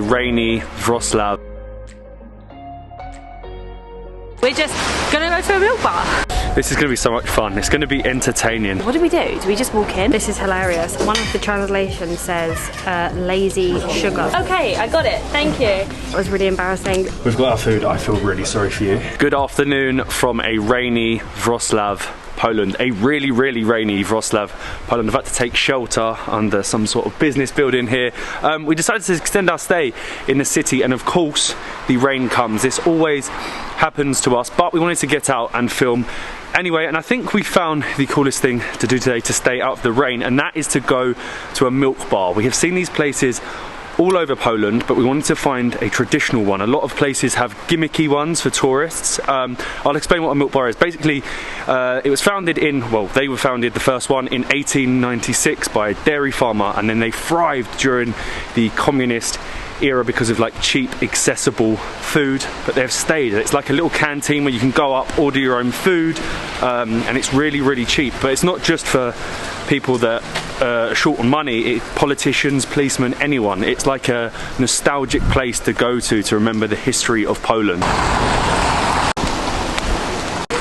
Rainy Wrocław. We're just gonna go to a milk bar. This is gonna be so much fun. It's gonna be entertaining. What do we do? Do we just walk in? This is hilarious. One of the translations says lazy sugar. Okay, I got it. Thank you. It was really embarrassing. We've got our food. I feel really sorry for you. Good afternoon from a rainy Wrocław, Poland. A really, really rainy Wrocław, Poland. I've had to take shelter under some sort of business building here. We decided to extend our stay in the city, and of course the rain comes. This always happens to us, but we wanted to get out and film anyway, and I think we found the coolest thing to do today to stay out of the rain, and that is to go to a milk bar. We have seen these places all over Poland, but we wanted to find a traditional one. A lot of places have gimmicky ones for tourists. I'll explain what a milk bar is. Basically, it was founded in, well, they were founded, the first one, in 1896 by a dairy farmer, and then they thrived during the communist era because of like cheap, accessible food, but they've stayed. It's like a little canteen where you can go up, order your own food, and it's really, really cheap. But it's not just for people that are short on money, politicians, policemen, anyone. It's like a nostalgic place to go to remember the history of Poland.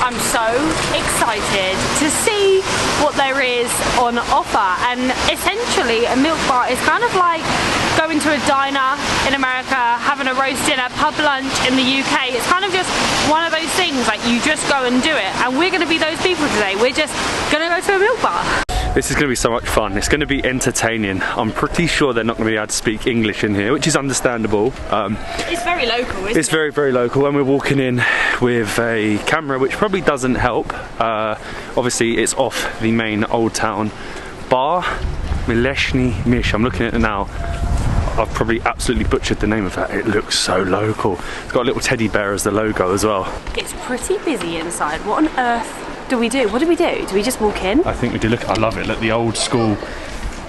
I'm so excited to see what there is on offer, and essentially a milk bar is kind of like going to a diner in America, having a roast dinner, pub lunch in the UK. It's kind of just one of those things, like you just go and do it, and we're going to be those people today. We're just going to go to a milk bar. This is going to be so much fun. It's going to be entertaining. I'm pretty sure they're not going to be able to speak English in here, which is understandable. It's very local, isn't it? It's very, very local, and we're walking in with a camera, which probably doesn't help. Obviously, it's off the main Old Town bar. Mleczny. I'm looking at it now. I've probably absolutely butchered the name of that. It looks so local. It's got a little teddy bear as the logo as well. It's pretty busy inside. What on earth do we do? What do we do? Do we just walk in? I think we do. Look, I love it. Look, the old school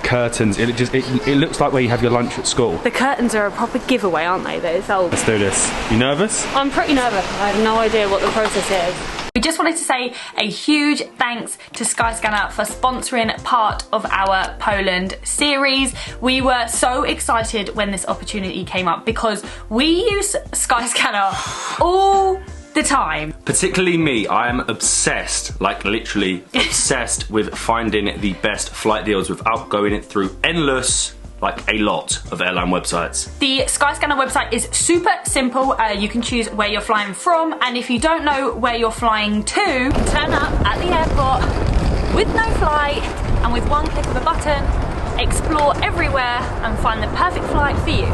curtains. It looks like where you have your lunch at school. The curtains are a proper giveaway, aren't they? Those old. Let's do this. You nervous? I'm pretty nervous. I have no idea what the process is. We just wanted to say a huge thanks to Skyscanner for sponsoring part of our Poland series. We were so excited when this opportunity came up because we use Skyscanner all the time. Particularly me, I am obsessed, like literally obsessed with finding the best flight deals without going through endless, like a lot of airline websites. The Skyscanner website is super simple. You can choose where you're flying from, and if you don't know where you're flying to, turn up at the airport with no flight, and with one click of a button, explore everywhere and find the perfect flight for you.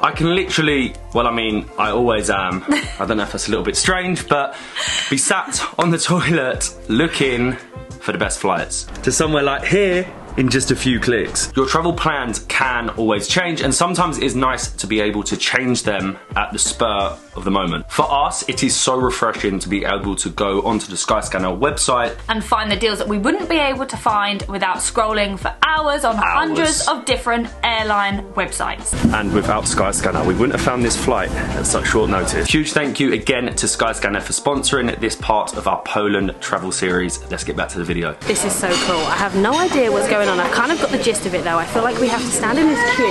I can literally, well, I mean, I always am. I don't know if that's a little bit strange, but be sat on the toilet looking for the best flights to somewhere like here in just a few clicks. Your travel plans can always change, and sometimes it is nice to be able to change them at the spur of the moment. For us, it is so refreshing to be able to go onto the Skyscanner website and find the deals that we wouldn't be able to find without scrolling for hours on hundreds of different airline websites. And without Skyscanner, we wouldn't have found this flight at such short notice. Huge thank you again to Skyscanner for sponsoring this part of our Poland travel series. Let's get back to the video. This is so cool. I have no idea what's going on. I've kind of got the gist of it though. I feel like we have to stand in this queue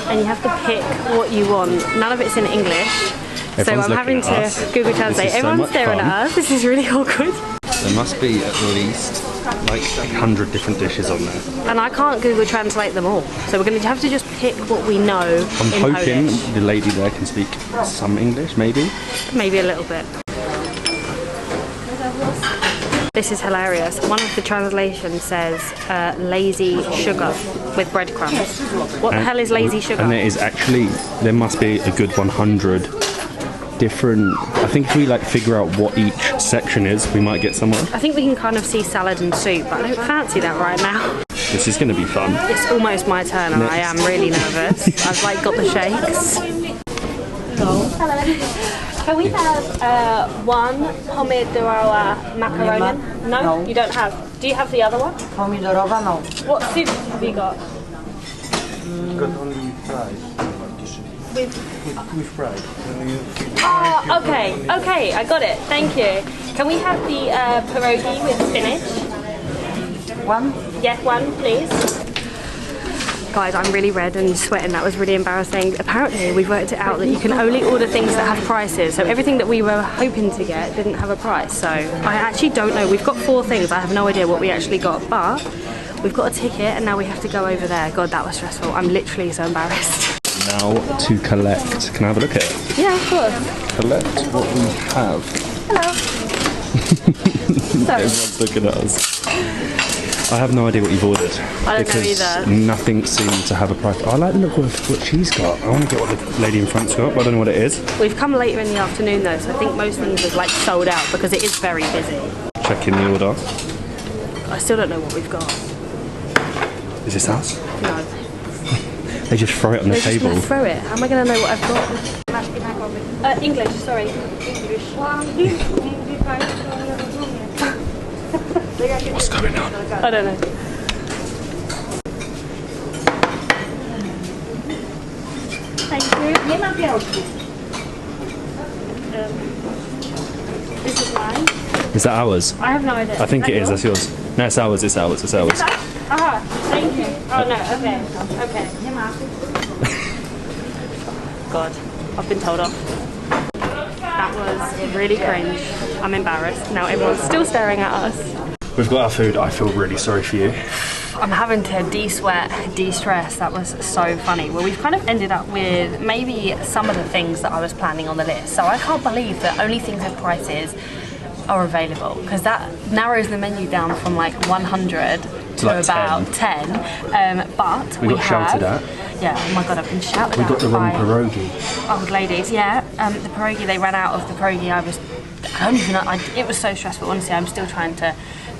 and you have to pick what you want. None of it's in English. So I'm having to Google Translate. Everyone's staring at us. This is really awkward. There must be at least like 100 different dishes on there. And I can't Google Translate them all. So we're going to have to just pick what we know I'm hoping Polish. The lady there can speak some English, maybe? Maybe a little bit. This is hilarious. One of the translations says lazy sugar with breadcrumbs. What the hell is lazy sugar? And there is actually, there must be a good 100 different, I think if we like figure out what each section is, we might get somewhere. I think we can kind of see salad and soup, but I don't fancy that right now. This is going to be fun. It's almost my turn and I am really nervous. I've like got the shakes. Hello. Can we have one pomidorowa macaroni? No? You don't have. Do you have the other one? Pomidorowa, no. What soup have you got? Got only fries. With fries. Oh, okay, okay, I got it. Thank you. Can we have the pierogi with spinach? One? Yeah, one, please. Guys, I'm really red and sweating. That was really embarrassing. Apparently, we've worked it out that you can only order things that have prices. So everything that we were hoping to get didn't have a price. So I actually don't know. We've got 4 things. I have no idea what we actually got, but we've got a ticket and now we have to go over there. God, that was stressful. I'm literally so embarrassed. Now to collect. Can I have a look at it? Yeah, of course. Collect what we have. Hello. Everyone's looking at us. I have no idea what you've ordered. I don't know either. Nothing seemed to have a price. I like the look of what she's got. I want to get what the lady in front's got, but I don't know what it is. We've come later in the afternoon though, so I think most things have like sold out because it is very busy. Checking the order. I still don't know what we've got. Is this ours? No. They just throw it on the They're table. just gonna throw it. How am I going to know what I've got? English, sorry. English. What's going on? I don't know. Thank you. This is mine. Is that ours? I have no idea. I think it is. That's yours. No, it's ours. It's ours. It's ours. Ah, thank you. Oh no, okay. Okay. God, I've been told off. That was really cringe. I'm embarrassed. Now everyone's still staring at us. We've got our food. I feel really sorry for you. I'm having to de-sweat, de-stress. That was so funny. Well, we've kind of ended up with maybe some of the things that I was planning on the list. So I can't believe that only things with prices are available, because that narrows the menu down from like 100 to like about 10. But we got shouted at. Yeah, oh my god, I've been shouted at. We got the wrong pierogi. Old ladies, yeah. The pierogi, they ran out of the pierogi. I don't even know, it was so stressful. Honestly, I'm still trying to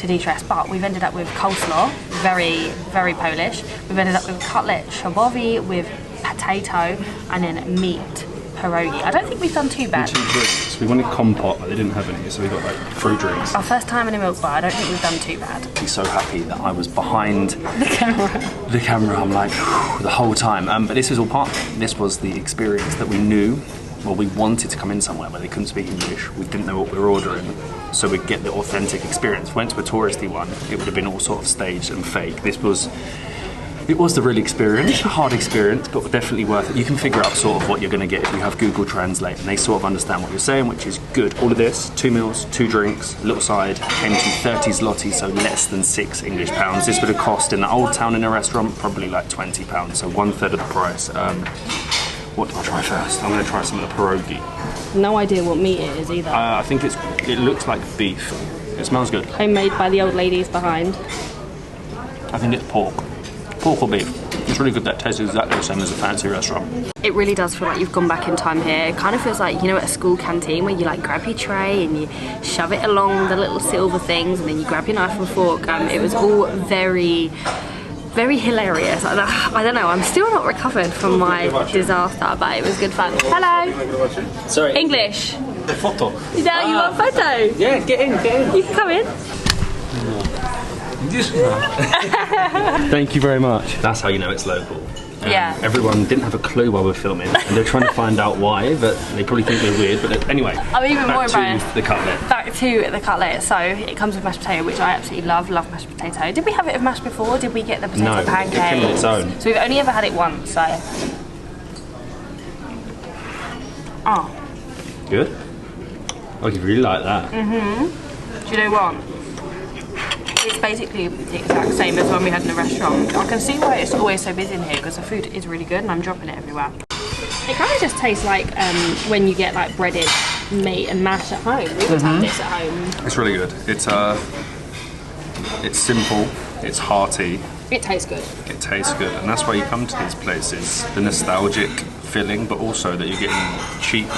de-stress, but we've ended up with coleslaw, very, very Polish. We've ended up with cutlet schabowy with potato and then meat pierogi. I don't think we've done too bad. 2 drinks. We wanted compote, but they didn't have any, so we got like fruit drinks. Our first time in a milk bar, I don't think we've done too bad. I'm so happy that I was behind The camera. I'm like, the whole time. But this was all part of it. This was the experience that we knew. Well, we wanted to come in somewhere where they couldn't speak English. We didn't know what we were ordering, so we'd get the authentic experience. Went to a touristy one, it would have been all sort of staged and fake. It was the real experience, a hard experience, but definitely worth it. You can figure out sort of what you're going to get if you have Google Translate, and they sort of understand what you're saying, which is good. All of this, 2 meals, 2 drinks, little side, came to 30 zloty, so less than £6 English. This would have cost in the old town in a restaurant probably like £20, so 1/3 of the price. What do I try first? I'm going to try some of the pierogi. No idea what meat it is either. I think it looks like beef. It smells good. Homemade by the old ladies behind. I think it's pork. Pork or beef. It's really good. That tastes exactly the same as a fancy restaurant. It really does feel like you've gone back in time here. It kind of feels like, you know, at a school canteen where you like grab your tray and you shove it along the little silver things and then you grab your knife and fork. It was all very hilarious. I don't know, I'm still not recovered from my disaster, but it was good fun. Hello! Sorry. English. The photo. Yeah, you want a photo? Yeah, get in. You can come in. Thank you very much. That's how you know it's local. Yeah. Everyone didn't have a clue while we're filming, and they're trying to find out why, but they probably think we're weird. But anyway, I'm even more embarrassed. Back to the cutlet. Back to the cutlet. So it comes with mashed potato, which I absolutely love mashed potato. Did we have it with mashed before? Did we get the potato pancakes? No, it came on its own. So we've only ever had it once, so. Oh. Good? Oh, you really like that? Mm-hmm. Do you know what? It's basically the exact same as when we had in the restaurant. I can see why it's always so busy in here, because the food is really good and I'm dropping it everywhere. It kind of just tastes like when you get like breaded meat and mash at home. We would have this at home. It's really good. It's simple, it's hearty. It tastes good. It tastes good, and that's why you come to these places. The nostalgic feeling, but also that you're getting cheap,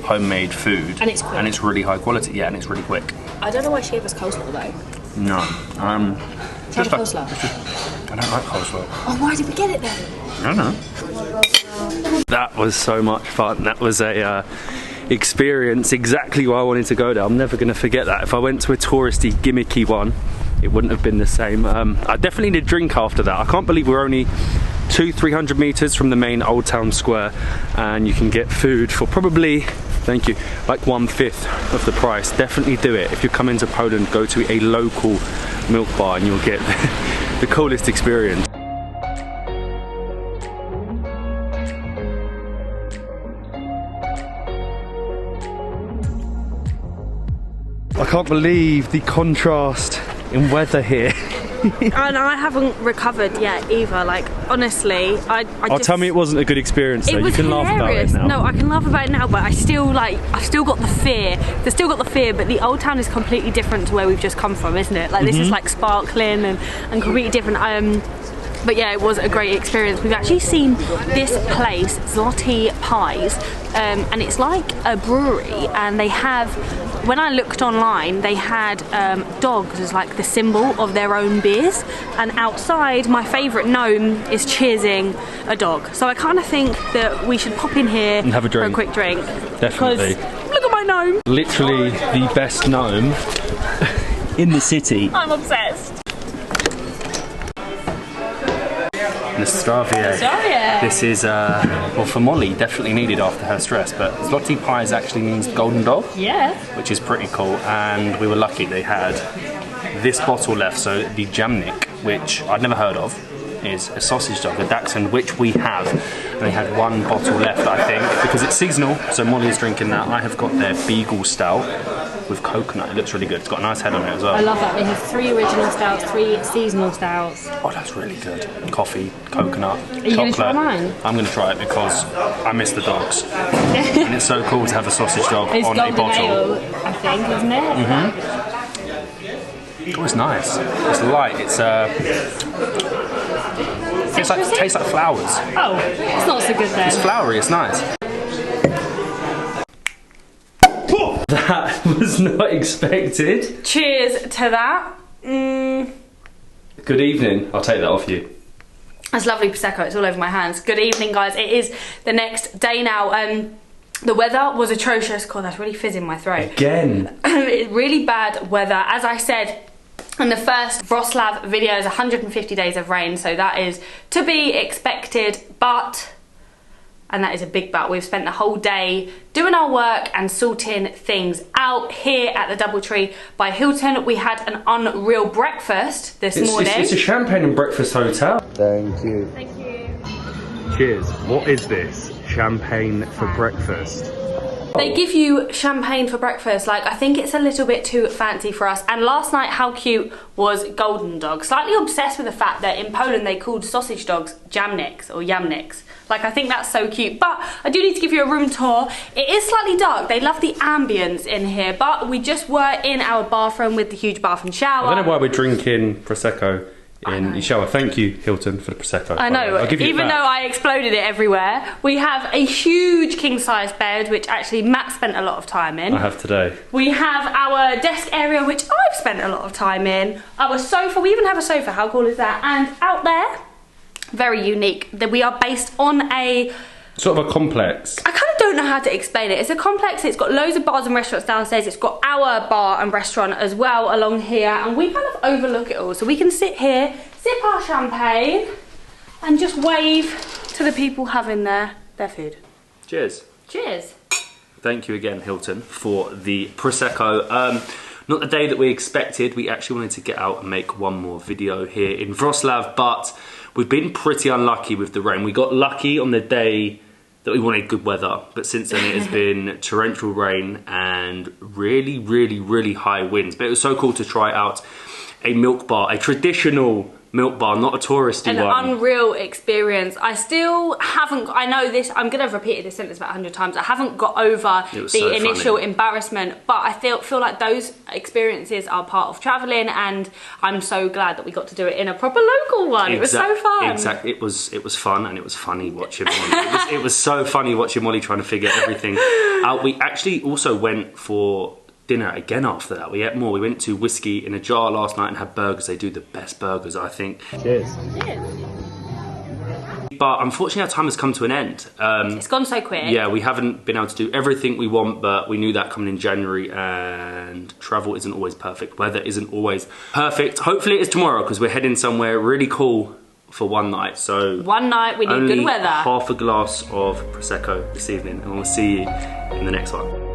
homemade food. And it's quick. And it's really high quality, yeah, and it's really quick. I don't know why she gave us coleslaw though. No. Just like coleslaw. I don't like coleslaw. Oh, why did we get it then? I don't know. That was so much fun. That was a experience exactly why I wanted to go there. I'm never going to forget that. If I went to a touristy, gimmicky one, it wouldn't have been the same. I definitely need a drink after that. I can't believe we're only 200-300 meters from the main Old Town Square, and you can get food for probably, thank you, like 1/5 of the price. Definitely do it. If you're coming to Poland, go to a local milk bar and you'll get the coolest experience. I can't believe the contrast in weather here. And I haven't recovered yet either. Like, honestly, I'll tell me it wasn't a good experience though. You can laugh about it now. No, I can laugh about it now, but I've still got the fear. There's still got the fear, but the old town is completely different to where we've just come from, isn't it? Like, this is like sparkling and completely different. But yeah, it was a great experience. We've actually seen this place, Zloty Pies, and it's like a brewery, and they have, when I looked online, they had dogs as like the symbol of their own beers, and outside my favourite gnome is cheersing a dog. So I kind of think that we should pop in here and have a drink. For a quick drink. Definitely. Look at my gnome. Literally the best gnome in the city. I'm obsessed. Nostravia. This is, well, for Molly, definitely needed after her stress, but Zloty Pies actually means golden dog. Yeah. Which is pretty cool, and we were lucky they had this bottle left, so the Jamnik, which I'd never heard of, is a sausage dog, a Dachshund, which we have, and they had one bottle left, I think, because it's seasonal, so Molly is drinking that. I have got their Beagle Stout with coconut. It looks really good. It's got a nice head on it as well. I love that. They have 3 original stouts, 3 seasonal stouts. Oh, that's really good. Coffee, coconut, chocolate. Are you going to try mine? I'm going to try it because I miss the dogs. And it's so cool to have a sausage dog it's on a bottle. Ale, I think, isn't it? Oh, it's nice. It's light. It's tastes like flowers. Oh, it's not so good then. It's flowery. It's nice. That was not expected. Cheers to that. Good evening. I'll take that off you. That's lovely Prosecco. It's all over my hands. Good evening, guys. It is the next day now. The weather was atrocious. God, that's really fizzing my throat. Again. Really bad weather. As I said in the first Wrocław video, is 150 days of rain, so that is to be expected, but... and that is a big but. We've spent the whole day doing our work and sorting things out here at the Doubletree by Hilton. We had an unreal breakfast this morning. It's a champagne and breakfast hotel. Thank you. Thank you. Cheers. What is this? Champagne for breakfast. They give you champagne for breakfast. Like, I think it's a little bit too fancy for us. And last night, how cute was golden dog? Slightly obsessed with the fact that in Poland they called sausage dogs jamniks or yamniks. Like, I think that's so cute. But I do need to give you a room tour. It is slightly dark. They love the ambience in here. But we just were in our bathroom with the huge bath and shower. I don't know why we're drinking Prosecco in the shower. Thank you, Hilton, for the Prosecco. I know, I'll give you even though I exploded it everywhere. We have a huge king-size bed, which actually Matt spent a lot of time in. I have today. We have our desk area, which I've spent a lot of time in. Our sofa, we even have a sofa, how cool is that? And out there, very unique, that we are based on a... sort of a complex. I kind of don't know how to explain it. It's a complex, it's got loads of bars and restaurants downstairs, it's got our bar and restaurant as well along here, and we kind of overlook it all. So we can sit here, sip our champagne, and just wave to the people having their food. Cheers. Cheers. Thank you again, Hilton, for the Prosecco. Not the day that we expected. We actually wanted to get out and make one more video here in Wrocław, but we've been pretty unlucky with the rain. We got lucky on the day that we wanted good weather, but since then it has been torrential rain and really, really, really high winds. But it was so cool to try out a milk bar, a traditional milk bar, not a touristy one. An unreal experience. I still haven't, I know this, I'm going to have repeated this sentence about 100 times, I haven't got over the initial embarrassment, but I feel like those experiences are part of travelling, and I'm so glad that we got to do it in a proper local one. It was so fun. Exactly, it was fun, and it was funny watching Molly. it was so funny watching Molly trying to figure everything out. We actually also went for dinner again after that. We ate more. We went to Whiskey in a Jar last night and had burgers. They do the best burgers, I think. Cheers. Cheers. But unfortunately our time has come to an end. It's gone so quick. Yeah, we haven't been able to do everything we want, but we knew that coming in January, and travel isn't always perfect. Weather isn't always perfect. Hopefully it is tomorrow, because we're heading somewhere really cool for one night. So one night, we need good weather. Half a glass of Prosecco this evening, and we'll see you in the next one.